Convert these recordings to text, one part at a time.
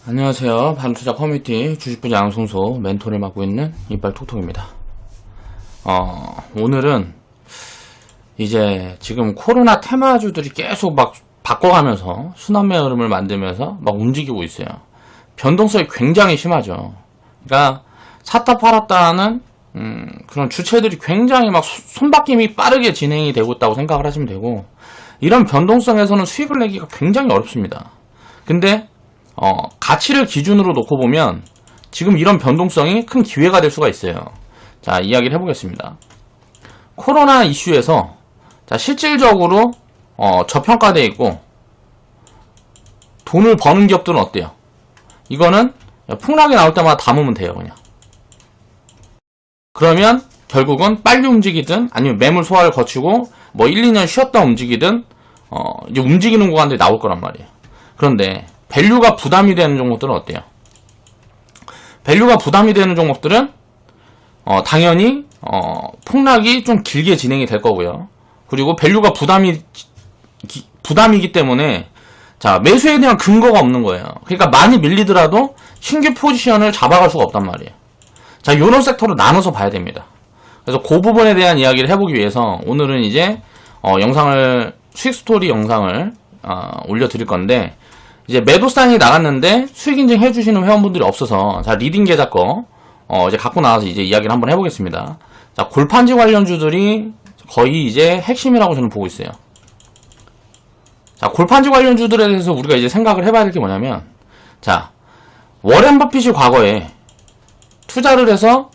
안녕하세요. 바람투자 커뮤니티 주식부자 양송소 멘토를 맡고 있는 이빨톡톡입니다. 오늘은 이제 지금 코로나 테마주들이 계속 막 바꿔가면서 순환매 흐름을 만들면서 막 움직이고 있어요. 변동성이 굉장히 심하죠. 그러니까 샀다 팔았다 하는 그런 주체들이 굉장히 막 손바뀜이 빠르게 진행이 되고 있다고 생각을 하시면 되고, 이런 변동성에서는 수익을 내기가 굉장히 어렵습니다. 근데 가치를 기준으로 놓고 보면 지금 이런 변동성이 큰 기회가 될 수가 있어요. 자, 이야기를 해보겠습니다. 코로나 이슈에서 자, 실질적으로 저평가되어 있고 돈을 버는 기업들은 어때요? 이거는 폭락이 나올 때마다 담으면 돼요, 그냥. 그러면 결국은 빨리 움직이든 아니면 매물 소화를 거치고 뭐 1, 2년 쉬었다 움직이든 이제 움직이는 구간들이 나올 거란 말이에요. 그런데 밸류가 부담이 되는 종목들은 어때요? 밸류가 부담이 되는 종목들은 당연히 폭락이 좀 길게 진행이 될 거고요. 그리고 밸류가 부담이기 때문에 자, 매수에 대한 근거가 없는 거예요. 그러니까 많이 밀리더라도 신규 포지션을 잡아갈 수가 없단 말이에요. 자, 요런 섹터로 나눠서 봐야 됩니다. 그래서 그 부분에 대한 이야기를 해보기 위해서 오늘은 이제 수익 스토리 영상을 올려드릴 건데, 이제 매도 사인이 나갔는데 수익 인증 해주시는 회원분들이 없어서 자, 리딩 계좌 거 이제 갖고 나와서 이제 이야기를 한번 해보겠습니다. 자, 골판지 관련주들이 거의 이제 핵심이라고 저는 보고 있어요. 자, 골판지 관련주들에 대해서 우리가 이제 생각을 해봐야 될 게 뭐냐면, 자, 워렌 버핏이 과거에 투자를 해서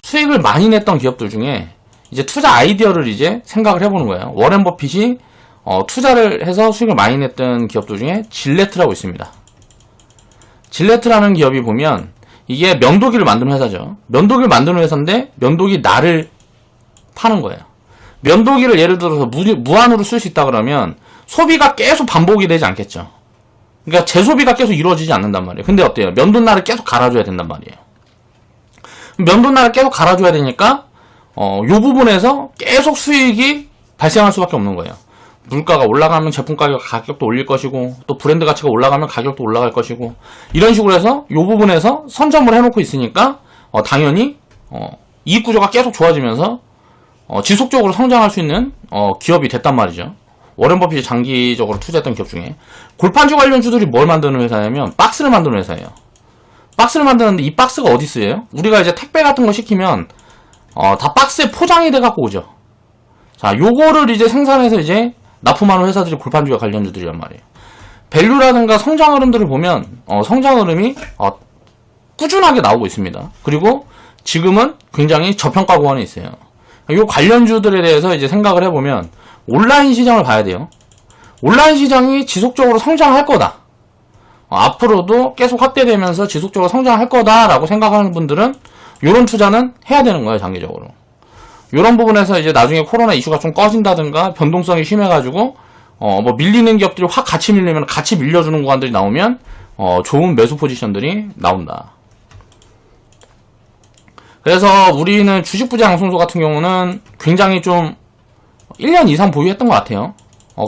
수익을 많이 냈던 기업들 중에 이제 투자 아이디어를 이제 생각을 해보는 거예요. 워렌 버핏이 투자를 해서 수익을 많이 냈던 기업들 중에 질레트라고 있습니다. 질레트라는 기업이 보면 이게 면도기를 만드는 회사죠. 면도기를 만드는 회사인데 면도기 날을 파는 거예요. 면도기를 예를 들어서 무한으로 쓸 수 있다 그러면 소비가 계속 반복이 되지 않겠죠. 그러니까 재소비가 계속 이루어지지 않는단 말이에요. 근데 어때요? 면도날을 계속 갈아줘야 된단 말이에요. 면도날을 계속 갈아줘야 되니까 요 부분에서 계속 수익이 발생할 수밖에 없는 거예요. 물가가 올라가면 제품 가격도 올릴 것이고, 또 브랜드 가치가 올라가면 가격도 올라갈 것이고, 이런 식으로 해서 요 부분에서 선점을 해놓고 있으니까 당연히 이익 구조가 계속 좋아지면서 지속적으로 성장할 수 있는 기업이 됐단 말이죠. 워렌 버핏이 장기적으로 투자했던 기업 중에. 골판지 관련주들이 뭘 만드는 회사냐면 박스를 만드는 회사예요. 박스를 만드는데 이 박스가 어디 쓰여요? 우리가 이제 택배 같은 거 시키면 다 박스에 포장이 돼 갖고 오죠. 자, 요거를 이제 생산해서 이제 납품하는 회사들이 골판지와 관련주들이란 말이에요. 밸류라든가 성장 흐름들을 보면 성장 흐름이 꾸준하게 나오고 있습니다. 그리고 지금은 굉장히 저평가 구간에 있어요. 이 관련주들에 대해서 이제 생각을 해보면 온라인 시장을 봐야 돼요. 온라인 시장이 지속적으로 성장할 거다. 앞으로도 계속 확대되면서 지속적으로 성장할 거다라고 생각하는 분들은 이런 투자는 해야 되는 거예요, 장기적으로. 이런 부분에서 이제 나중에 코로나 이슈가 좀 꺼진다든가 변동성이 심해가지고 뭐 밀리는 기업들이 확 같이 밀리면 같이 밀려주는 구간들이 나오면 좋은 매수 포지션들이 나온다. 그래서 우리는 주식부자 양손소 같은 경우는 굉장히 좀 1년 이상 보유했던 것 같아요.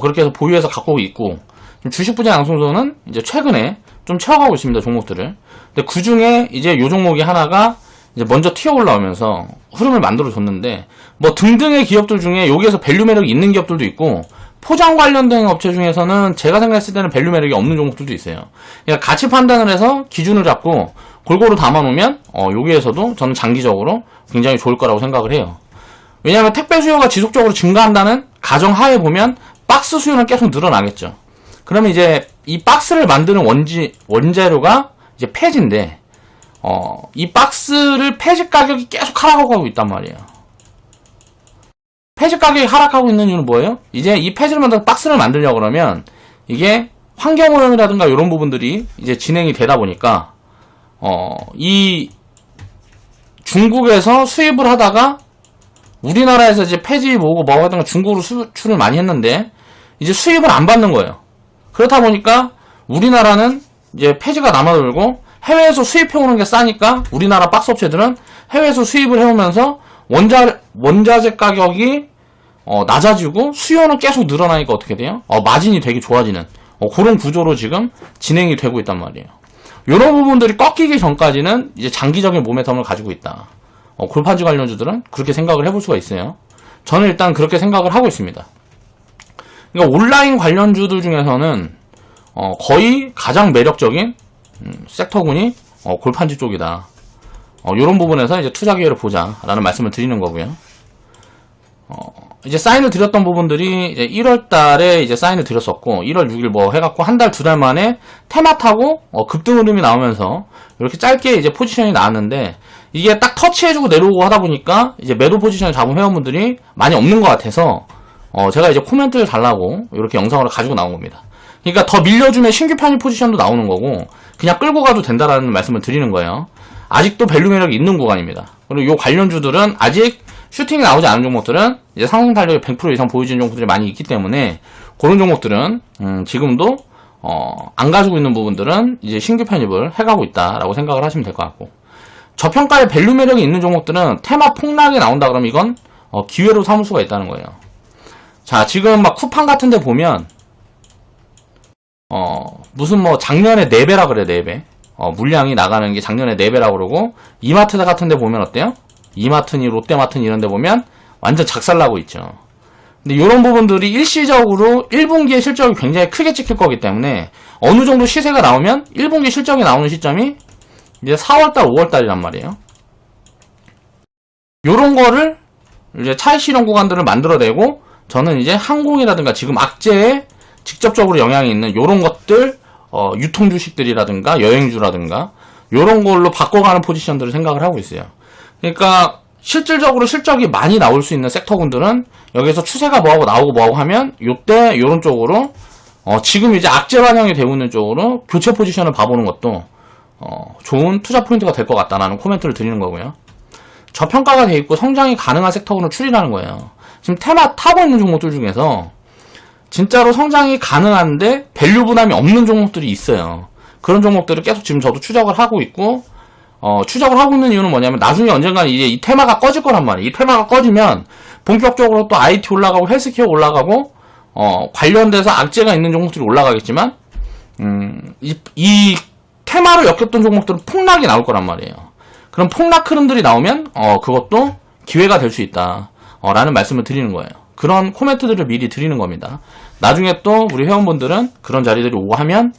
그렇게 해서 보유해서 갖고 있고, 주식부자 양손소는 이제 최근에 좀 채워가고 있습니다, 종목들을. 근데 그 중에 이제 요 종목이 하나가 이제 먼저 튀어 올라오면서 흐름을 만들어 줬는데, 뭐 등등의 기업들 중에 여기에서 밸류 매력이 있는 기업들도 있고, 포장 관련된 업체 중에서는 제가 생각했을 때는 밸류 매력이 없는 종목들도 있어요. 그러니까 가치 판단을 해서 기준을 잡고 골고루 담아놓으면 여기에서도 저는 장기적으로 굉장히 좋을 거라고 생각을 해요. 왜냐하면 택배 수요가 지속적으로 증가한다는 가정하에 보면 박스 수요는 계속 늘어나겠죠. 그러면 이제 이 박스를 만드는 원재료가 이제 폐지인데, 이 박스를 폐지 가격이 계속 하락하고 있단 말이에요. 폐지 가격이 하락하고 있는 이유는 뭐예요? 이제 이 폐지를 만들어서 박스를 만들려고 그러면 이게 환경오염이라든가 이런 부분들이 이제 진행이 되다 보니까 이 중국에서 수입을 하다가 우리나라에서 이제 폐지 뭐고 하든가 중국으로 수출을 많이 했는데 이제 수입을 안 받는 거예요. 그렇다 보니까 우리나라는 이제 폐지가 남아돌고 해외에서 수입해오는 게 싸니까 우리나라 박스 업체들은 해외에서 수입을 해오면서 원자재 가격이 낮아지고 수요는 계속 늘어나니까 어떻게 돼요? 마진이 되게 좋아지는 그런 구조로 지금 진행이 되고 있단 말이에요. 이런 부분들이 꺾이기 전까지는 이제 장기적인 모멘텀을 가지고 있다. 골판지 관련주들은 그렇게 생각을 해볼 수가 있어요. 저는 일단 그렇게 생각을 하고 있습니다. 그러니까 온라인 관련주들 중에서는 거의 가장 매력적인 섹터군이 골판지 쪽이다. 이런 부분에서 이제 투자 기회를 보자라는 말씀을 드리는 거고요. 이제 사인을 드렸던 부분들이 이제 1월 달에 이제 사인을 드렸었고, 1월 6일 뭐 해갖고 한 달, 두 달 만에 테마 타고 급등 흐름이 나오면서 이렇게 짧게 이제 포지션이 나왔는데, 이게 딱 터치해주고 내려오고 하다 보니까 이제 매도 포지션을 잡은 회원분들이 많이 없는 것 같아서 제가 이제 코멘트를 달라고 이렇게 영상으로 가지고 나온 겁니다. 그러니까 더 밀려주면 신규 편입 포지션도 나오는 거고, 그냥 끌고 가도 된다라는 말씀을 드리는 거예요. 아직도 밸류 매력이 있는 구간입니다. 그리고 이 관련주들은 아직 슈팅이 나오지 않은 종목들은 이제 상승 탄력이 100% 이상 보여주는 종목들이 많이 있기 때문에, 그런 종목들은 지금도 안 가지고 있는 부분들은 이제 신규 편입을 해가고 있다라고 생각을 하시면 될 것 같고, 저평가의 밸류 매력이 있는 종목들은 테마 폭락이 나온다 그러면 이건 기회로 삼을 수가 있다는 거예요. 자, 지금 막 쿠팡 같은 데 보면 무슨 뭐 작년에 4배라 그래, 4배. 물량이 나가는 게 작년에 4배라 그러고, 이마트 같은 데 보면 어때요? 이마트니 롯데마트니 이런 데 보면 완전 작살나고 있죠. 근데 이런 부분들이 일시적으로 1분기에 실적이 굉장히 크게 찍힐 거기 때문에 어느 정도 시세가 나오면 1분기 실적이 나오는 시점이 이제 4월달, 5월달이란 말이에요. 요런 거를 이제 차익 실현 구간들을 만들어내고, 저는 이제 항공이라든가 지금 악재에 직접적으로 영향이 있는 요런 것들, 유통 주식들이라든가 여행주라든가 요런 걸로 바꿔가는 포지션들을 생각을 하고 있어요. 그러니까 실질적으로 실적이 많이 나올 수 있는 섹터군들은 여기서 추세가 뭐하고 나오고 뭐하고 하면 요때 요런 쪽으로 지금 이제 악재 반영이 되고 있는 쪽으로 교체 포지션을 봐보는 것도 좋은 투자 포인트가 될 것 같다라는 코멘트를 드리는 거고요. 저평가가 돼 있고 성장이 가능한 섹터군을 추리라는 거예요. 지금 테마 타고 있는 종목들 중에서 진짜로 성장이 가능한데 밸류 부담이 없는 종목들이 있어요. 그런 종목들을 계속 지금 저도 추적을 하고 있고, 추적을 하고 있는 이유는 뭐냐면 나중에 언젠가 이제 이 테마가 꺼질 거란 말이에요. 이 테마가 꺼지면 본격적으로 또 IT 올라가고 헬스케어 올라가고 관련돼서 악재가 있는 종목들이 올라가겠지만 이 테마로 엮였던 종목들은 폭락이 나올 거란 말이에요. 그럼 폭락 흐름들이 나오면 그것도 기회가 될 수 있다 라는 말씀을 드리는 거예요. 그런 코멘트들을 미리 드리는 겁니다. 나중에 또 우리 회원분들은 그런 자리들이 오고 하면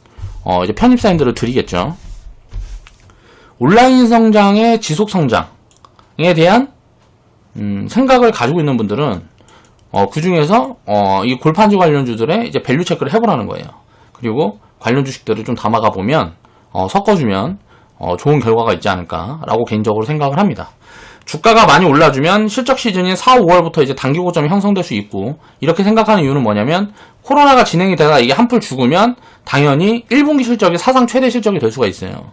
이제 편입 사인들을 드리겠죠. 온라인 성장의 지속 성장에 대한 생각을 가지고 있는 분들은 그 중에서 이 골판지 관련주들의 이제 밸류 체크를 해보라는 거예요. 그리고 관련 주식들을 좀 담아가 보면 섞어주면 좋은 결과가 있지 않을까라고 개인적으로 생각을 합니다. 주가가 많이 올라주면 실적 시즌인 4, 5월부터 이제 단기 고점이 형성될 수 있고, 이렇게 생각하는 이유는 뭐냐면 코로나가 진행이 되다가 이게 한풀 죽으면 당연히 1분기 실적이 사상 최대 실적이 될 수가 있어요.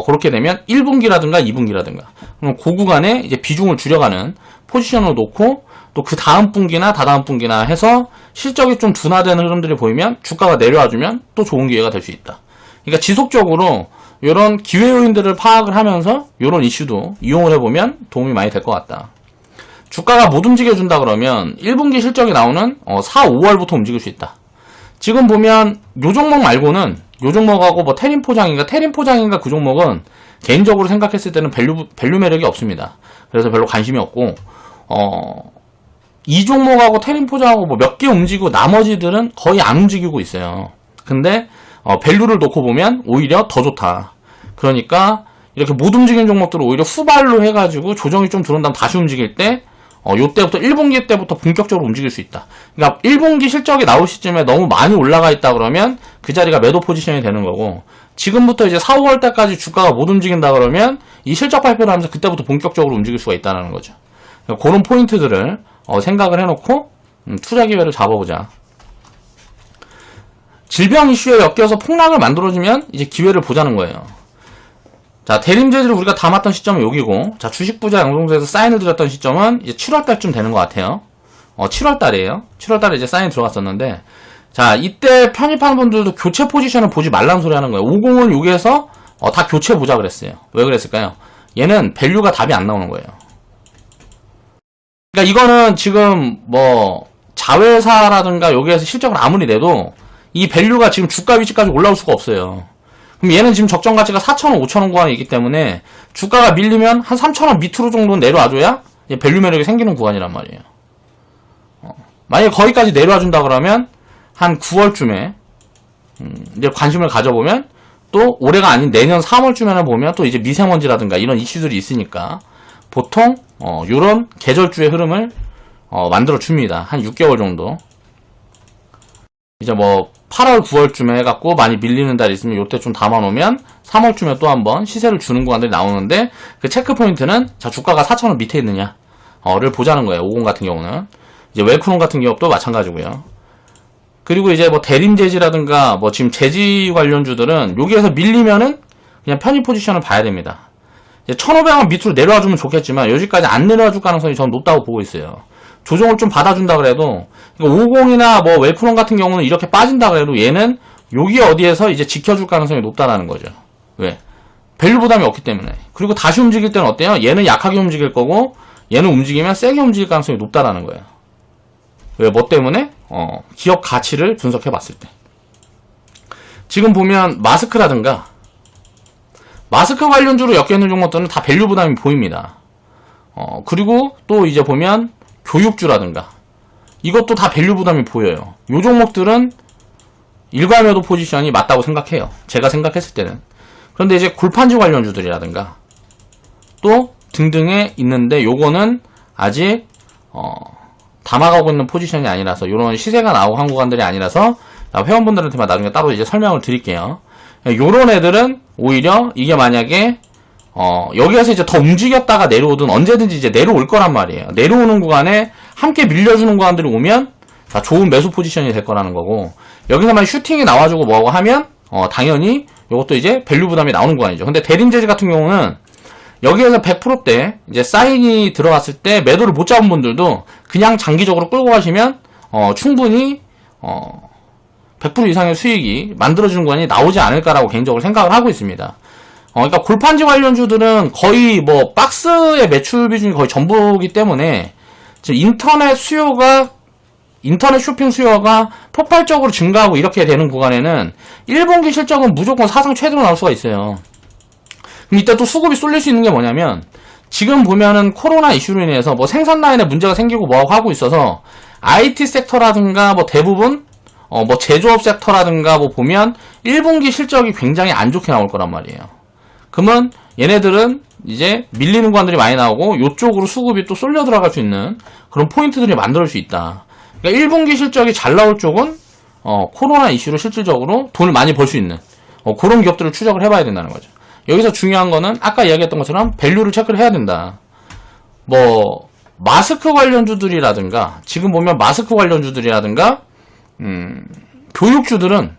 그렇게 되면 1분기라든가 2분기라든가 그럼 그 구간에 이제 비중을 줄여가는 포지션을 놓고, 또 그 다음 분기나 다다음 분기나 해서 실적이 좀 둔화되는 흐름들이 보이면 주가가 내려와주면 또 좋은 기회가 될 수 있다. 그러니까 지속적으로 이런 기회 요인들을 파악을 하면서 이런 이슈도 이용을 해보면 도움이 많이 될 것 같다. 주가가 못 움직여준다 그러면 1분기 실적이 나오는 4, 5월부터 움직일 수 있다. 지금 보면 요 종목 말고는, 요 종목하고 뭐 테린 포장인가 그 종목은 개인적으로 생각했을 때는 밸류 매력이 없습니다. 그래서 별로 관심이 없고, 이 종목하고 테린 포장하고 뭐 몇 개 움직이고 나머지들은 거의 안 움직이고 있어요. 근데 밸류를 놓고 보면 오히려 더 좋다. 그러니까 이렇게 못 움직이는 종목들을 오히려 후발로 해가지고 조정이 좀 들어온 다음 다시 움직일 때 요때부터 1분기 때부터 본격적으로 움직일 수 있다. 그러니까 1분기 실적이 나올 시점에 너무 많이 올라가 있다 그러면 그 자리가 매도 포지션이 되는 거고, 지금부터 이제 4, 5월 달까지 주가가 못 움직인다 그러면 이 실적 발표를 하면서 그때부터 본격적으로 움직일 수가 있다는 거죠. 그러니까 그런 포인트들을 생각을 해놓고 투자 기회를 잡아보자. 질병 이슈에 엮여서 폭락을 만들어주면 이제 기회를 보자는 거예요. 자, 대림제지를 우리가 담았던 시점은 여기고, 자, 주식부자 양성소에서 사인을 드렸던 시점은 이제 7월달쯤 되는 것 같아요. 7월달이에요. 7월달에 이제 사인이 들어갔었는데, 자, 이때 편입하는 분들도 교체 포지션을 보지 말라는 소리 하는 거예요. 50을 여기에서 다 교체 보자 그랬어요. 왜 그랬을까요? 얘는 밸류가 답이 안 나오는 거예요. 그러니까 이거는 지금 뭐 자회사라든가 여기에서 실적을 아무리 내도 이 밸류가 지금 주가 위치까지 올라올 수가 없어요. 그럼 얘는 지금 적정 가치가 4,000원, 5,000원 구간이 있기 때문에 주가가 밀리면 한 3,000원 밑으로 정도는 내려와줘야 밸류 매력이 생기는 구간이란 말이에요. 만약에 거기까지 내려와준다 그러면 한 9월쯤에 이제 관심을 가져보면 또 올해가 아닌 내년 3월쯤에는 보면 또 이제 미세먼지라든가 이런 이슈들이 있으니까 보통 요런 계절주의 흐름을 만들어 줍니다. 한 6개월 정도. 이제 뭐 8월, 9월쯤에 해갖고 많이 밀리는 달이 있으면 요때 좀 담아놓으면 3월쯤에 또 한번 시세를 주는 구간들이 나오는데 그 체크 포인트는 자 주가가 4,000원 밑에 있느냐를 보자는 거예요. 50 같은 경우는. 이제 웰크론 같은 기업도 마찬가지고요. 그리고 이제 뭐 대림제지라든가 뭐 지금 제지 관련주들은 여기에서 밀리면은 그냥 편입 포지션을 봐야 됩니다. 이제 1,500원 밑으로 내려와주면 좋겠지만 여기까지 안 내려와줄 가능성이 전 높다고 보고 있어요. 조정을 좀 받아준다 그래도 50이나 뭐 웰프론 같은 경우는 이렇게 빠진다 그래도 얘는 여기 어디에서 이제 지켜줄 가능성이 높다라는 거죠. 왜? 밸류 부담이 없기 때문에. 그리고 다시 움직일 때는 어때요? 얘는 약하게 움직일 거고 얘는 움직이면 세게 움직일 가능성이 높다라는 거예요. 왜? 뭐 때문에? 기업 가치를 분석해 봤을 때. 지금 보면 마스크라든가 마스크 관련주로 엮여있는 종목들은 다 밸류 부담이 보입니다. 그리고 또 이제 보면 교육주라든가 이것도 다 밸류 부담이 보여요. 요 종목들은 일괄매도 포지션이 맞다고 생각해요. 제가 생각했을 때는. 그런데 이제 골판지 관련주들이라든가 또 등등에 있는데 요거는 아직 담아가고 있는 포지션이 아니라서 요런 시세가 나오고 한 구간들이 아니라서 회원분들한테만 나중에 따로 이제 설명을 드릴게요. 요런 애들은 오히려 이게 만약에 여기에서 이제 더 움직였다가 내려오든 언제든지 이제 내려올 거란 말이에요. 내려오는 구간에 함께 밀려주는 구간들이 오면 다 좋은 매수 포지션이 될 거라는 거고 여기서만 슈팅이 나와주고 뭐하고 하면 당연히 이것도 이제 밸류 부담이 나오는 구간이죠. 근데 대림제지 같은 경우는 여기에서 100%대 이제 사인이 들어갔을 때 매도를 못 잡은 분들도 그냥 장기적으로 끌고 가시면 충분히 100% 이상의 수익이 만들어지는 구간이 나오지 않을까라고 개인적으로 생각을 하고 있습니다. 그러니까 골판지 관련주들은 거의 뭐 박스의 매출 비중이 거의 전부이기 때문에 지금 인터넷 쇼핑 수요가 폭발적으로 증가하고 이렇게 되는 구간에는 1분기 실적은 무조건 사상 최대로 나올 수가 있어요. 그럼 이때 또 수급이 쏠릴 수 있는 게 뭐냐면 지금 보면은 코로나 이슈로 인해서 뭐 생산 라인에 문제가 생기고 뭐하고 하고 있어서 IT 섹터라든가 뭐 대부분 뭐 제조업 섹터라든가 뭐 보면 1분기 실적이 굉장히 안 좋게 나올 거란 말이에요. 그러면 얘네들은 이제 밀리는 구간들이 많이 나오고 요쪽으로 수급이 또 쏠려 들어갈 수 있는 그런 포인트들이 만들어질 수 있다. 그러니까 1분기 실적이 잘 나올 쪽은 코로나 이슈로 실질적으로 돈을 많이 벌 수 있는 그런 기업들을 추적을 해봐야 된다는 거죠. 여기서 중요한 거는 아까 이야기했던 것처럼 밸류를 체크를 해야 된다. 뭐 마스크 관련주들이라든가 지금 보면 마스크 관련주들이라든가 교육주들은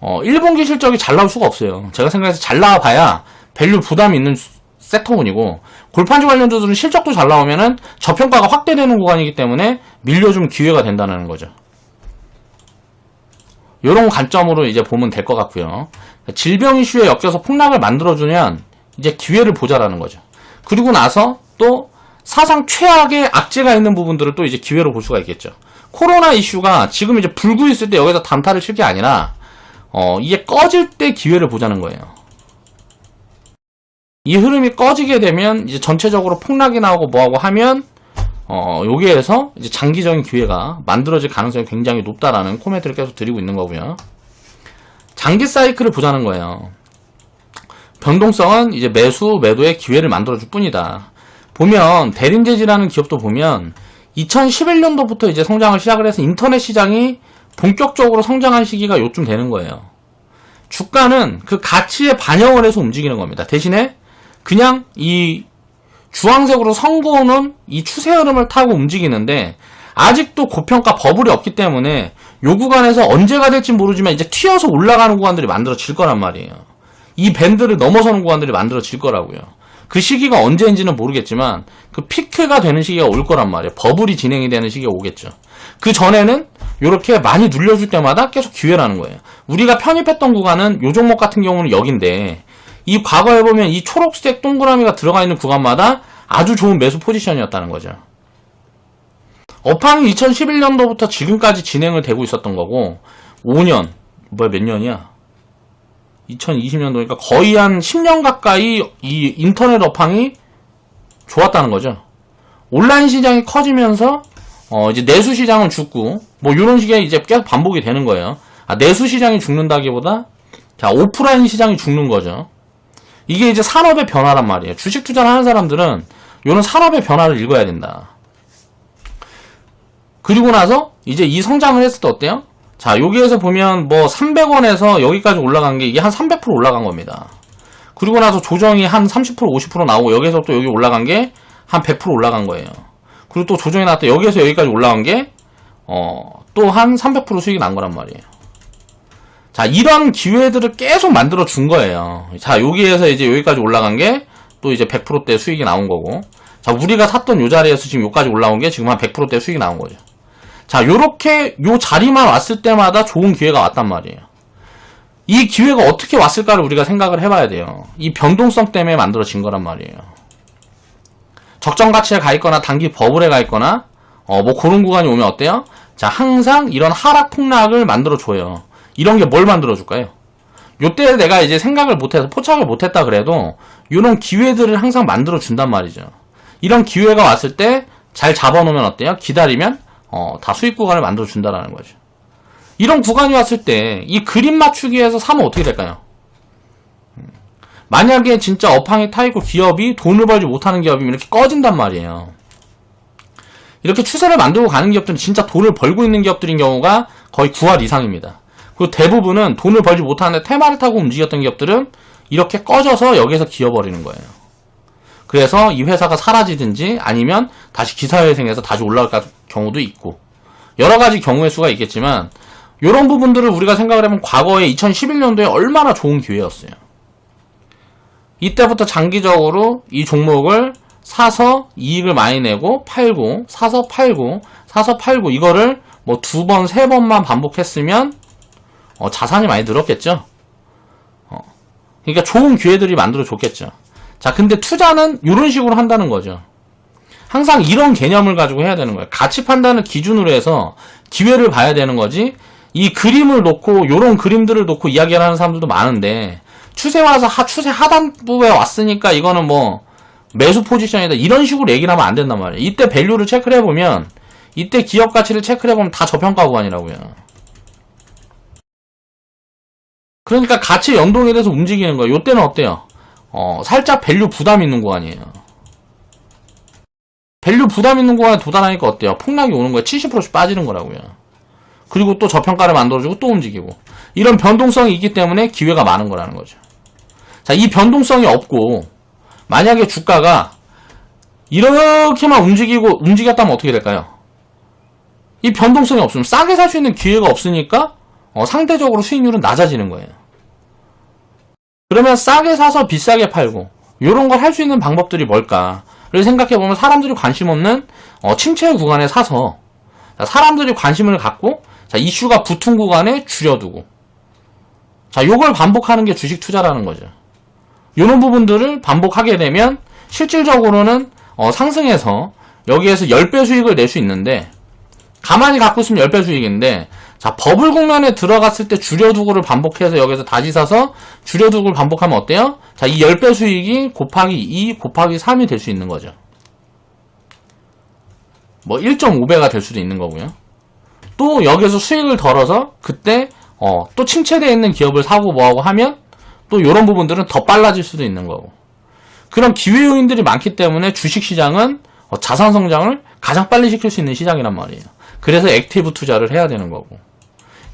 1분기 실적이 잘 나올 수가 없어요. 제가 생각해서 잘 나와봐야 밸류 부담이 있는 섹터군이고 골판지 관련주들은 실적도 잘 나오면은 저평가가 확대되는 구간이기 때문에 밀려준 기회가 된다는 거죠. 이런 관점으로 이제 보면 될 것 같고요. 질병 이슈에 엮여서 폭락을 만들어주면 이제 기회를 보자라는 거죠. 그리고 나서 또 사상 최악의 악재가 있는 부분들을 또 이제 기회로 볼 수가 있겠죠. 코로나 이슈가 지금 이제 불고 있을 때 여기서 단타를 칠 게 아니라 이게 꺼질 때 기회를 보자는 거예요. 이 흐름이 꺼지게 되면 이제 전체적으로 폭락이 나오고 뭐하고 하면 여기에서 이제 장기적인 기회가 만들어질 가능성이 굉장히 높다라는 코멘트를 계속 드리고 있는 거고요. 장기 사이클을 보자는 거예요. 변동성은 이제 매수, 매도의 기회를 만들어줄 뿐이다. 보면 대림제지라는 기업도 보면 2011년도부터 이제 성장을 시작을 해서 인터넷 시장이 본격적으로 성장한 시기가 요쯤 되는 거예요. 주가는 그 가치에 반영을 해서 움직이는 겁니다. 대신에 그냥 이 주황색으로 선그어놓은 이 추세 흐름을 타고 움직이는데 아직도 고평가 버블이 없기 때문에 요 구간에서 언제가 될지 모르지만 이제 튀어서 올라가는 구간들이 만들어질 거란 말이에요. 이 밴드를 넘어서는 구간들이 만들어질 거라고요. 그 시기가 언제인지는 모르겠지만 그 피크가 되는 시기가 올 거란 말이에요. 버블이 진행이 되는 시기가 오겠죠. 그 전에는 이렇게 많이 눌려줄 때마다 계속 기회라는 거예요. 우리가 편입했던 구간은 요 종목 같은 경우는 여긴데 이 과거에 보면 이 초록색 동그라미가 들어가 있는 구간마다 아주 좋은 매수 포지션이었다는 거죠. 업황이 2011년도부터 지금까지 진행을 되고 있었던 거고 5년, 뭐야, 몇 년이야? 2020년도니까 거의 한 10년 가까이 이 인터넷 업황이 좋았다는 거죠. 온라인 시장이 커지면서, 이제 내수 시장은 죽고, 뭐, 요런 식의 이제 계속 반복이 되는 거예요. 내수 시장이 죽는다기보다, 자, 오프라인 시장이 죽는 거죠. 이게 이제 산업의 변화란 말이에요. 주식 투자를 하는 사람들은 요런 산업의 변화를 읽어야 된다. 그리고 나서 이제 이 성장을 했을 때 어때요? 자, 여기에서 보면 뭐 300원에서 여기까지 올라간 게 이게 한 300% 올라간 겁니다. 그리고 나서 조정이 한 30%, 50% 나오고 여기서 또 여기 올라간 게 한 100% 올라간 거예요. 그리고 또 조정이 나왔다 여기에서 여기까지 올라간 게 또 한 300% 수익이 난 거란 말이에요. 자, 이런 기회들을 계속 만들어 준 거예요. 자, 여기에서 이제 여기까지 올라간 게 또 이제 100%대 수익이 나온 거고. 자, 우리가 샀던 요 자리에서 지금 여기까지 올라온 게 지금 한 100%대 수익이 나온 거죠. 자, 요렇게 요 자리만 왔을 때마다 좋은 기회가 왔단 말이에요. 이 기회가 어떻게 왔을까를 우리가 생각을 해봐야 돼요. 이 변동성 때문에 만들어진 거란 말이에요. 적정 가치에 가 있거나 단기 버블에 가 있거나 뭐 그런 구간이 오면 어때요? 자, 항상 이런 하락 폭락을 만들어 줘요. 이런 게 뭘 만들어 줄까요? 요때 내가 이제 생각을 못해서 포착을 못했다 그래도 이런 기회들을 항상 만들어 준단 말이죠. 이런 기회가 왔을 때 잘 잡아놓으면 어때요? 기다리면 다 수익 구간을 만들어 준다라는 거죠. 이런 구간이 왔을 때 이 그림 맞추기에서 사면 어떻게 될까요? 만약에 진짜 업황이 타있고 기업이 돈을 벌지 못하는 기업이면 이렇게 꺼진단 말이에요. 이렇게 추세를 만들고 가는 기업들은 진짜 돈을 벌고 있는 기업들인 경우가 거의 9할 이상입니다. 그리고 대부분은 돈을 벌지 못하는데 테마를 타고 움직였던 기업들은 이렇게 꺼져서 여기서 기어버리는 거예요. 그래서 이 회사가 사라지든지 아니면 다시 기사회생해서 다시 올라갈 경우도 있고 여러 가지 경우의 수가 있겠지만 이런 부분들을 우리가 생각을 해보면 과거에 2011년도에 얼마나 좋은 기회였어요. 이때부터 장기적으로 이 종목을 사서 이익을 많이 내고 팔고 사서 팔고 사서 팔고 이거를 뭐 2번, 3번만 반복했으면 자산이 많이 늘었겠죠. 그러니까 좋은 기회들이 만들어줬겠죠. 자, 근데 투자는 이런 식으로 한다는 거죠. 항상 이런 개념을 가지고 해야 되는 거예요. 가치 판단을 기준으로 해서 기회를 봐야 되는 거지. 이 그림을 놓고 이런 그림들을 놓고 이야기를 하는 사람들도 많은데 추세 와서 추세 하단부에 왔으니까 이거는 뭐 매수 포지션이다 이런 식으로 얘기를 하면 안 된단 말이에요. 이때 밸류를 체크를 해보면 이때 기업 가치를 체크를 해보면 다 저평가 구간이라고요. 그러니까 가치 연동에 대해서 움직이는 거예요. 이때는 어때요? 살짝 밸류 부담 있는 구간이에요. 밸류 부담 있는 구간에 도달하니까 어때요? 폭락이 오는 거예요. 70%씩 빠지는 거라고요. 그리고 또 저평가를 만들어주고 또 움직이고 이런 변동성이 있기 때문에 기회가 많은 거라는 거죠. 자, 이 변동성이 없고 만약에 주가가 이렇게만 움직였다면 어떻게 될까요? 이 변동성이 없으면 싸게 살 수 있는 기회가 없으니까 상대적으로 수익률은 낮아지는 거예요. 그러면 싸게 사서 비싸게 팔고 이런 걸 할 수 있는 방법들이 뭘까를 생각해보면 사람들이 관심 없는 침체 구간에 사서 사람들이 관심을 갖고 이슈가 붙은 구간에 줄여두고 요걸 반복하는 게 주식 투자라는 거죠. 이런 부분들을 반복하게 되면 실질적으로는 상승해서 여기에서 10배 수익을 낼 수 있는데 가만히 갖고 있으면 10배 수익인데 자, 버블 국면에 들어갔을 때 줄여두고를 반복해서 여기서 다시 사서 줄여두고를 반복하면 어때요? 자, 이 10배 수익이 곱하기 2 곱하기 3이 될 수 있는 거죠. 뭐 1.5배가 될 수도 있는 거고요. 또 여기서 수익을 덜어서 그때 또 침체되어 있는 기업을 사고 뭐하고 하면 또 이런 부분들은 더 빨라질 수도 있는 거고. 그런 기회 요인들이 많기 때문에 주식시장은 자산 성장을 가장 빨리 시킬 수 있는 시장이란 말이에요. 그래서 액티브 투자를 해야 되는 거고.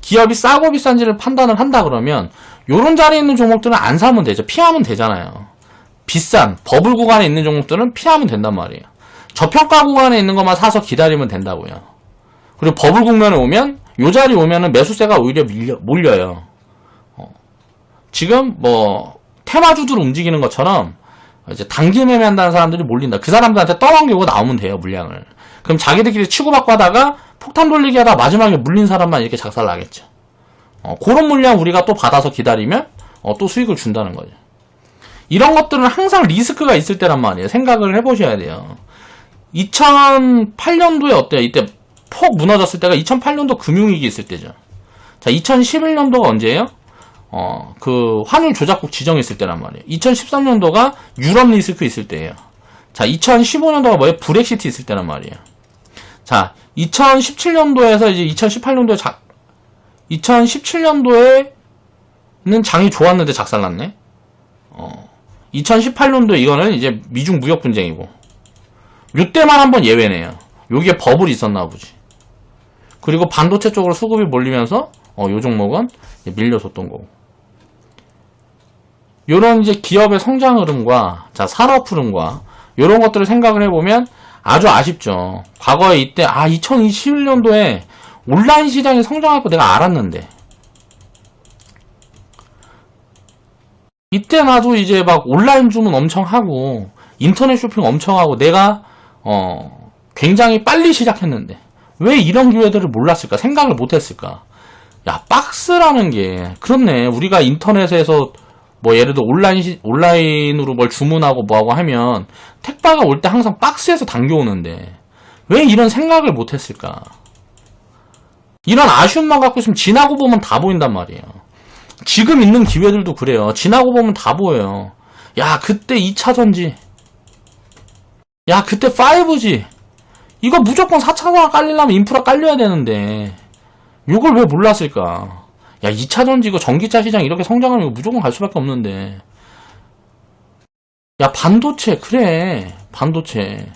기업이 싸고 비싼지를 판단을 한다 그러면 요런 자리에 있는 종목들은 안 사면 되죠. 피하면 되잖아요. 비싼 버블 구간에 있는 종목들은 피하면 된단 말이에요. 저평가 구간에 있는 것만 사서 기다리면 된다고요. 그리고 버블 국면에 오면 요 자리 오면은 매수세가 오히려 몰려요. 지금 뭐 테마주들 움직이는 것처럼 이제 단기 매매한다는 사람들이 몰린다. 그 사람들한테 떠넘기고 나오면 돼요, 물량을. 그럼 자기들끼리 치고받고 하다가 폭탄 돌리기 하다 마지막에 물린 사람만 이렇게 작살 나겠죠. 그런 물량 우리가 또 받아서 기다리면 또 수익을 준다는 거죠. 이런 것들은 항상 리스크가 있을 때란 말이에요. 생각을 해보셔야 돼요. 2008년도에 어때요? 이때 폭 무너졌을 때가 2008년도 금융위기 있을 때죠. 자, 2011년도가 언제예요? 그 환율 조작국 지정했을 때란 말이에요. 2013년도가 유럽 리스크 있을 때예요. 자, 2015년도가 뭐예요? 브렉시트 있을 때란 말이에요. 자, 2017년도에서 이제 2017년도에는 장이 좋았는데 작살났네. 2018년도에 이거는 이제 미중 무역 분쟁이고, 요때만 한번 예외네요. 여기에 버블이 있었나 보지. 그리고 반도체 쪽으로 수급이 몰리면서 요 종목은 밀려섰던 거고. 요런 이제 기업의 성장 흐름과, 자, 산업 흐름과 요런 것들을 생각을 해보면 아주 아쉽죠. 과거에 이때 2021년도에 온라인 시장이 성장할 거 내가 알았는데, 이때 나도 이제 막 온라인 주문 엄청 하고 인터넷 쇼핑 엄청 하고 내가 굉장히 빨리 시작했는데 왜 이런 기회들을 몰랐을까? 생각을 못했을까? 야, 박스라는 게 그렇네. 우리가 인터넷에서 뭐 예를 들어 온라인으로 뭘 주문하고 뭐하고 하면 택배가 올 때 항상 박스에서 당겨오는데 왜 이런 생각을 못했을까? 이런 아쉬움만 갖고 있으면 지나고 보면 다 보인단 말이에요. 지금 있는 기회들도 그래요. 지나고 보면 다 보여요. 야, 그때 2차전지. 야, 그때 5G. 이거 무조건 4차전화 깔리려면 인프라 깔려야 되는데 이걸 왜 몰랐을까? 야, 2차전지 이거 전기차 시장 이렇게 성장하면 이거 무조건 갈 수밖에 없는데. 야, 반도체. 그래. 반도체.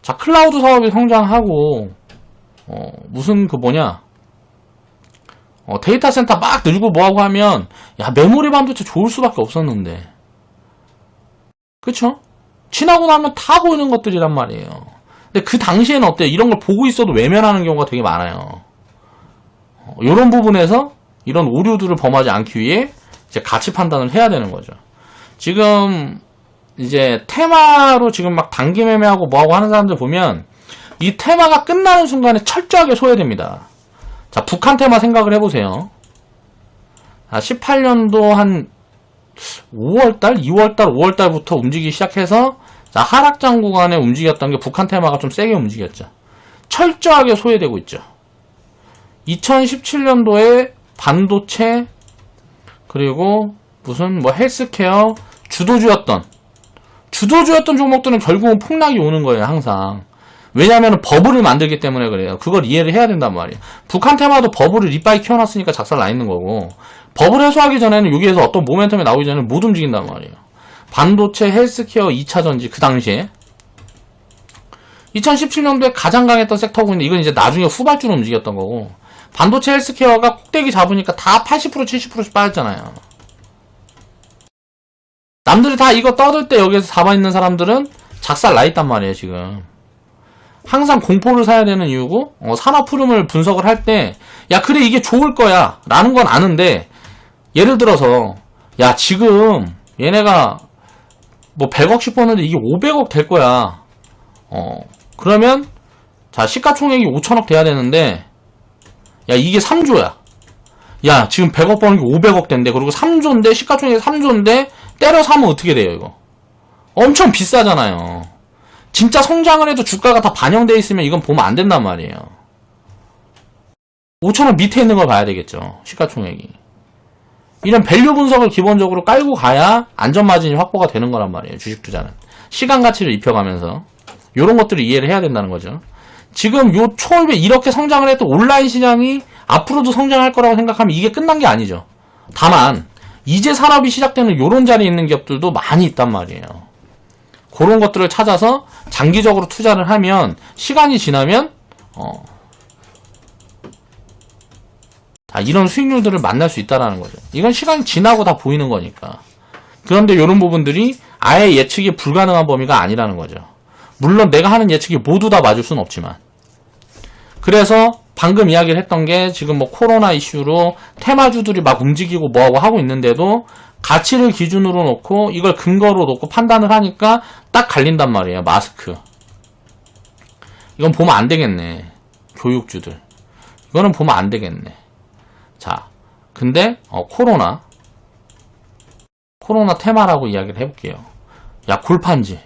자, 클라우드 사업이 성장하고 무슨 그 뭐냐, 데이터 센터 막 늘고 뭐하고 하면 야, 메모리 반도체 좋을 수밖에 없었는데, 그쵸? 지나고 나면 다 보이는 것들이란 말이에요. 근데 그 당시에는 어때요? 이런 걸 보고 있어도 외면하는 경우가 되게 많아요. 이런 부분에서 이런 오류들을 범하지 않기 위해 이제 가치 판단을 해야 되는 거죠. 지금 이제 테마로 지금 막 단기 매매하고 뭐하고 하는 사람들 보면 이 테마가 끝나는 순간에 철저하게 소외됩니다. 자, 북한 테마 생각을 해보세요. 18년도 한 5월달, 2월달, 5월달부터 움직이기 시작해서 자, 하락장 구간에 움직였던 게 북한 테마가 좀 세게 움직였죠. 철저하게 소외되고 있죠. 2017년도에 반도체, 그리고 무슨 뭐 헬스케어, 주도주였던 종목들은 결국은 폭락이 오는 거예요, 항상. 왜냐하면 버블을 만들기 때문에 그래요. 그걸 이해를 해야 된단 말이에요. 북한 테마도 버블을 이빠이 키워놨으니까 작살 나 있는 거고, 버블 해소하기 전에는 여기에서 어떤 모멘텀이 나오기 전에 못 움직인단 말이에요. 반도체, 헬스케어, 2차전지 그 당시에 2017년도에 가장 강했던 섹터고, 있는데 이건 이제 나중에 후발주로 움직였던 거고, 반도체, 헬스케어가 꼭대기 잡으니까 다 80% 70%씩 빠졌잖아요. 남들이 다 이거 떠들 때 여기에서 잡아있는 사람들은 작살 나 있단 말이에요. 지금 항상 공포를 사야 되는 이유고, 산업 흐름을 분석을 할 때 야, 그래 이게 좋을 거야 라는 건 아는데, 예를 들어서 야, 지금 얘네가 뭐 100억씩 버는데 이게 500억 될 거야. 그러면 자, 시가총액이 5천억 돼야 되는데, 야, 이게 3조야. 야, 지금 100억 버는 게 500억 된대. 그리고 3조인데, 시가총액이 3조인데 때려 사면 어떻게 돼요, 이거? 엄청 비싸잖아요. 진짜 성장을 해도 주가가 다 반영되어 있으면 이건 보면 안 된단 말이에요. 5천원 밑에 있는 걸 봐야 되겠죠, 시가총액이. 이런 밸류 분석을 기본적으로 깔고 가야 안전마진이 확보가 되는 거란 말이에요, 주식 투자는. 시간 가치를 입혀가면서 요런 것들을 이해를 해야 된다는 거죠. 지금 요 초입에 이렇게 성장을 해도 온라인 시장이 앞으로도 성장할 거라고 생각하면 이게 끝난 게 아니죠. 다만 이제 산업이 시작되는 요런 자리에 있는 기업들도 많이 있단 말이에요. 그런 것들을 찾아서 장기적으로 투자를 하면 시간이 지나면 자, 이런 수익률들을 만날 수 있다는 거죠. 이건 시간이 지나고 다 보이는 거니까. 그런데 이런 부분들이 아예 예측이 불가능한 범위가 아니라는 거죠. 물론 내가 하는 예측이 모두 다 맞을 수는 없지만. 그래서 방금 이야기를 했던 게 지금 뭐 코로나 이슈로 테마주들이 막 움직이고 뭐하고 하고 있는데도 가치를 기준으로 놓고 이걸 근거로 놓고 판단을 하니까 딱 갈린단 말이에요. 마스크. 이건 보면 안 되겠네. 교육주들. 이거는 보면 안 되겠네. 자, 근데 코로나 테마라고 이야기를 해볼게요. 야, 골판지.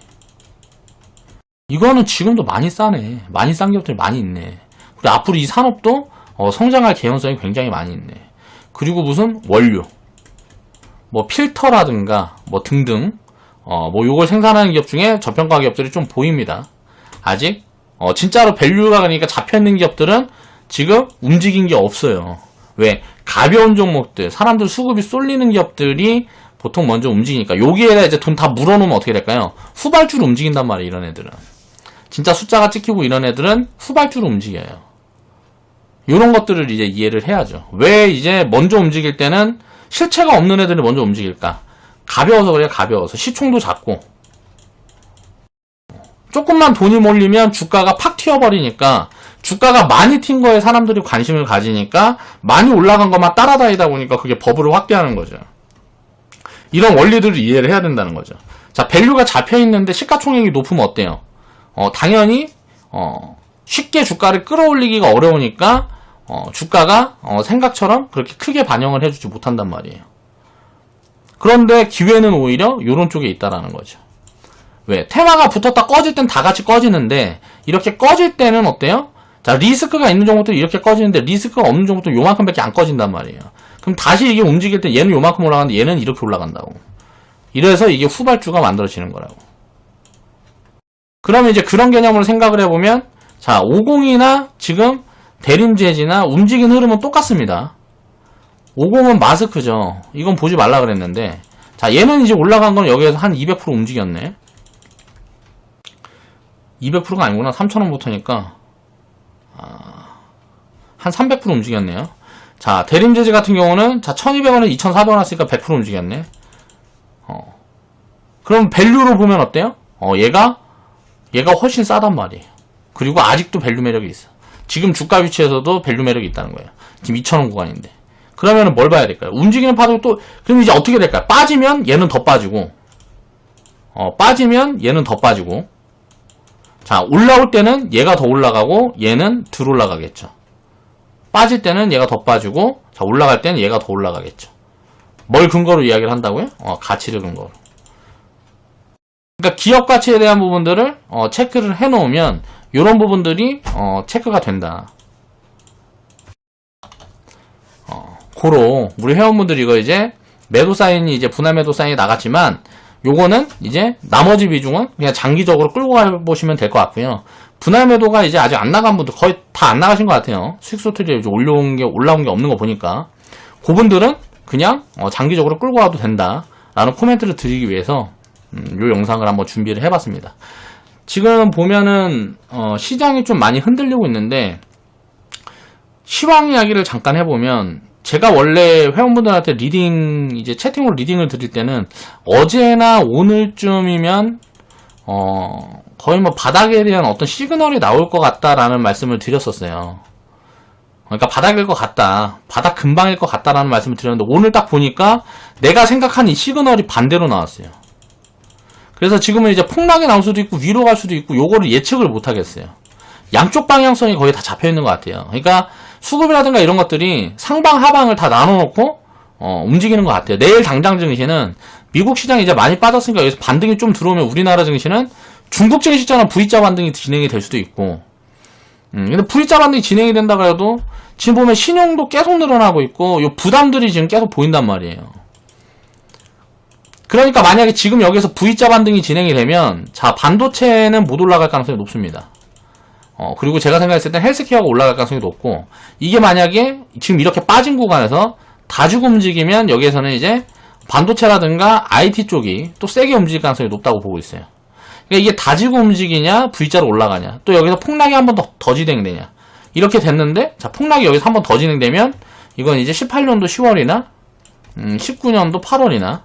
이거는 지금도 많이 싸네. 많이 싼 기업들이 많이 있네. 그리고 앞으로 이 산업도 성장할 개연성이 굉장히 많이 있네. 그리고 무슨 원료, 뭐 필터라든가 뭐 등등, 뭐 요걸 생산하는 기업 중에 저평가 기업들이 좀 보입니다. 아직 진짜로 밸류가 그러니까 잡혀있는 기업들은 지금 움직인 게 없어요. 왜? 가벼운 종목들, 사람들 수급이 쏠리는 기업들이 보통 먼저 움직이니까. 여기에다 이제 돈 다 물어놓으면 어떻게 될까요? 후발주로 움직인단 말이에요, 이런 애들은. 진짜 숫자가 찍히고 이런 애들은 후발주로 움직여요. 이런 것들을 이제 이해를 해야죠. 왜 이제 먼저 움직일 때는 실체가 없는 애들이 먼저 움직일까? 가벼워서 그래요, 가벼워서. 시총도 작고. 조금만 돈이 몰리면 주가가 팍 튀어버리니까, 주가가 많이 튄 거에 사람들이 관심을 가지니까 많이 올라간 것만 따라다니다 보니까 그게 버블을 확대하는 거죠. 이런 원리들을 이해를 해야 된다는 거죠. 자, 밸류가 잡혀있는데 시가총액이 높으면 어때요? 당연히 쉽게 주가를 끌어올리기가 어려우니까 주가가 생각처럼 그렇게 크게 반영을 해주지 못한단 말이에요. 그런데 기회는 오히려 이런 쪽에 있다라는 거죠. 왜? 테마가 붙었다 꺼질 땐 다 같이 꺼지는데 이렇게 꺼질 때는 어때요? 자, 리스크가 있는 종목들이 이렇게 꺼지는데 리스크가 없는 종목들은 요만큼밖에 안 꺼진단 말이에요. 그럼 다시 이게 움직일 때 얘는 요만큼 올라가는데 얘는 이렇게 올라간다고. 이래서 이게 후발주가 만들어지는 거라고. 그러면 이제 그런 개념으로 생각을 해보면, 자, 50이나 지금 대림제지나 움직이는 흐름은 똑같습니다. 50은 마스크죠. 이건 보지 말라 그랬는데, 자, 얘는 이제 올라간 건 여기에서 한 200% 움직였네. 200%가 아니구나. 3,000원부터니까 한 300% 움직였네요. 자, 대림제지 같은 경우는 자 1200원에 2400원 왔으니까 100% 움직였네. 그럼 밸류로 보면 어때요? 얘가 훨씬 싸단 말이에요. 그리고 아직도 밸류 매력이 있어. 지금 주가 위치에서도 밸류 매력이 있다는 거예요. 지금 2,000원 구간인데. 그러면은 뭘 봐야 될까요? 움직이는 파도 또, 그럼 이제 어떻게 될까요? 빠지면 얘는 더 빠지고, 빠지면 얘는 더 빠지고, 자, 올라올 때는 얘가 더 올라가고, 얘는 덜 올라가겠죠. 빠질 때는 얘가 더 빠지고, 자, 올라갈 때는 얘가 더 올라가겠죠. 뭘 근거로 이야기를 한다고요? 가치를 근거로. 그러니까 기업 가치에 대한 부분들을 체크를 해놓으면 이런 부분들이 체크가 된다. 고로 우리 회원분들이 이거 이제 매도 사인이 이제 분할 매도 사인이 나갔지만 요거는 이제 나머지 비중은 그냥 장기적으로 끌고 가보시면 될 것 같고요. 분할 매도가 이제 아직 안 나간 분들 거의 다 안 나가신 것 같아요. 수익 소트리 이제 올라온 게 없는 거 보니까 그분들은 그냥 장기적으로 끌고 가도 된다라는 코멘트를 드리기 위해서 요 영상을 한번 준비를 해봤습니다. 지금 보면은 시장이 좀 많이 흔들리고 있는데 시황 이야기를 잠깐 해보면 제가 원래 회원분들한테 리딩 이제 채팅으로 리딩을 드릴 때는 어제나 오늘쯤이면 거의 뭐 바닥에 대한 어떤 시그널이 나올 것 같다라는 말씀을 드렸었어요. 그러니까 바닥일 것 같다, 바닥 근방일 것 같다라는 말씀을 드렸는데 오늘 딱 보니까 내가 생각한 이 시그널이 반대로 나왔어요. 그래서 지금은 이제 폭락이 나올 수도 있고 위로 갈 수도 있고 요거를 예측을 못 하겠어요. 양쪽 방향성이 거의 다 잡혀 있는 것 같아요. 그러니까 수급이라든가 이런 것들이 상방 하방을 다 나눠놓고 움직이는 것 같아요. 내일 당장 증시는 미국 시장이 이제 많이 빠졌으니까 여기서 반등이 좀 들어오면 우리나라 증시는 중국 증시처럼 V자 반등이 진행이 될 수도 있고, 근데 V자 반등이 진행이 된다 그래도 지금 보면 신용도 계속 늘어나고 있고 요 부담들이 지금 계속 보인단 말이에요. 그러니까 만약에 지금 여기서 V자 반등이 진행이 되면 자, 반도체는 못 올라갈 가능성이 높습니다. 그리고 제가 생각했을 땐 헬스케어가 올라갈 가능성이 높고, 이게 만약에 지금 이렇게 빠진 구간에서 다주고 움직이면 여기에서는 이제 반도체라든가 IT 쪽이 또 세게 움직일 가능성이 높다고 보고 있어요. 그러니까 이게 다지고 움직이냐 V자로 올라가냐, 또 여기서 폭락이 한 번 더 진행되냐, 이렇게 됐는데 자, 폭락이 여기서 한 번 더 진행되면 이건 이제 18년도 10월이나 19년도 8월이나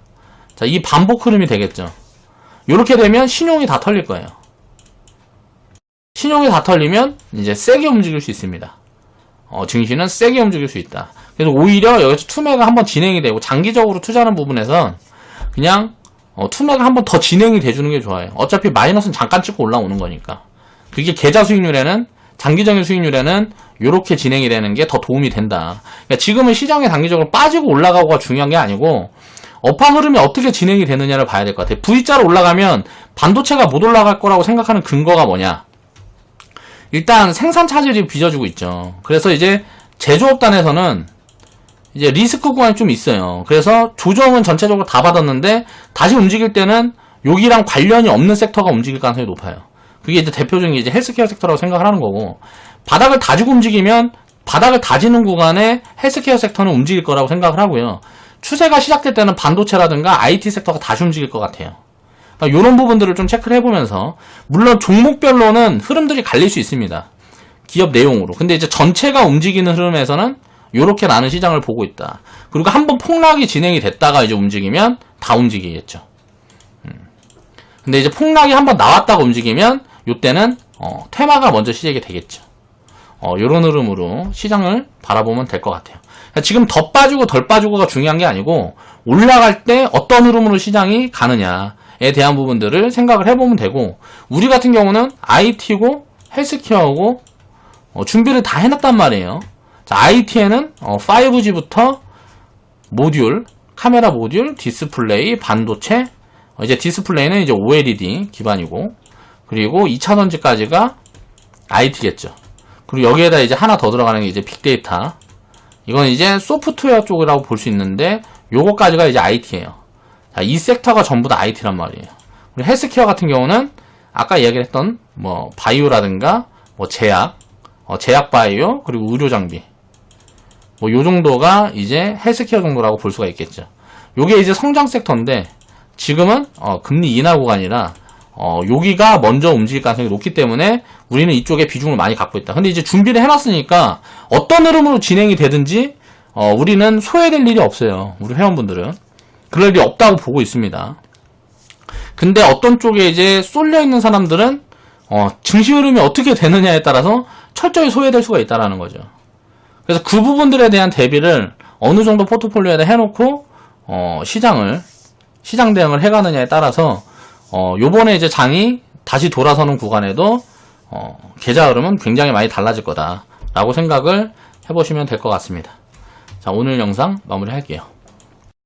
자, 이 반복 흐름이 되겠죠. 이렇게 되면 신용이 다 털릴 거예요. 신용이 다 털리면 이제 세게 움직일 수 있습니다. 증시는 세게 움직일 수 있다. 그래서 오히려 여기서 투매가 한번 진행이 되고 장기적으로 투자하는 부분에선 그냥 투매가 한번 더 진행이 돼주는 게 좋아요. 어차피 마이너스는 잠깐 찍고 올라오는 거니까. 그게 계좌 수익률에는, 장기적인 수익률에는 이렇게 진행이 되는 게 더 도움이 된다. 그러니까 지금은 시장에 단기적으로 빠지고 올라가고가 중요한 게 아니고 업황 흐름이 어떻게 진행이 되느냐를 봐야 될 것 같아요. V자로 올라가면 반도체가 못 올라갈 거라고 생각하는 근거가 뭐냐? 일단 생산 차질이 빚어지고 있죠. 그래서 이제 제조업단에서는 이제 리스크 구간이 좀 있어요. 그래서 조정은 전체적으로 다 받았는데 다시 움직일 때는 여기랑 관련이 없는 섹터가 움직일 가능성이 높아요. 그게 이제 대표적인 이제 헬스케어 섹터라고 생각을 하는 거고, 바닥을 다지고 움직이면 바닥을 다지는 구간에 헬스케어 섹터는 움직일 거라고 생각을 하고요. 추세가 시작될 때는 반도체라든가 IT 섹터가 다시 움직일 것 같아요. 그러니까 이런 부분들을 좀 체크를 해보면서, 물론 종목별로는 흐름들이 갈릴 수 있습니다. 기업 내용으로. 근데 이제 전체가 움직이는 흐름에서는 요렇게 나는 시장을 보고 있다. 그리고 한번 폭락이 진행이 됐다가 이제 움직이면 다 움직이겠죠. 근데 이제 폭락이 한번 나왔다가 움직이면 요때는 테마가 먼저 시작이 되겠죠. 요런 흐름으로 시장을 바라보면 될 것 같아요. 그러니까 지금 더 빠지고 덜 빠지고가 중요한 게 아니고, 올라갈 때 어떤 흐름으로 시장이 가느냐에 대한 부분들을 생각을 해보면 되고, 우리 같은 경우는 IT고 헬스케어고 준비를 다 해놨단 말이에요. 자, IT에는 5G부터 모듈, 카메라 모듈, 디스플레이, 반도체, 이제 디스플레이는 이제 OLED 기반이고, 그리고 2차전지까지가 IT겠죠. 그리고 여기에다 이제 하나 더 들어가는 게 이제 빅데이터. 이건 이제 소프트웨어 쪽이라고 볼 수 있는데, 요거까지가 이제 IT예요. 자, 이 섹터가 전부 다 IT란 말이에요. 그리고 헬스케어 같은 경우는 아까 이야기를 했던 뭐 바이오라든가 뭐 제약 바이오, 그리고 의료 장비. 뭐 요 정도가 이제 헬스케어 정도라고 볼 수가 있겠죠. 요게 이제 성장 섹터인데, 지금은 금리 인하 구간이라 여기가 먼저 움직일 가능성이 높기 때문에 우리는 이쪽에 비중을 많이 갖고 있다. 근데 이제 준비를 해놨으니까 어떤 흐름으로 진행이 되든지 우리는 소외될 일이 없어요. 우리 회원분들은 그럴 일이 없다고 보고 있습니다. 근데 어떤 쪽에 이제 쏠려 있는 사람들은 증시 흐름이 어떻게 되느냐에 따라서 철저히 소외될 수가 있다라는 거죠. 그래서 그 부분들에 대한 대비를 어느 정도 포트폴리오에다 해놓고 시장 대응을 해가느냐에 따라서 요번에 이제 장이 다시 돌아서는 구간에도 계좌 흐름은 굉장히 많이 달라질 거다라고 생각을 해보시면 될 것 같습니다. 자, 오늘 영상 마무리할게요.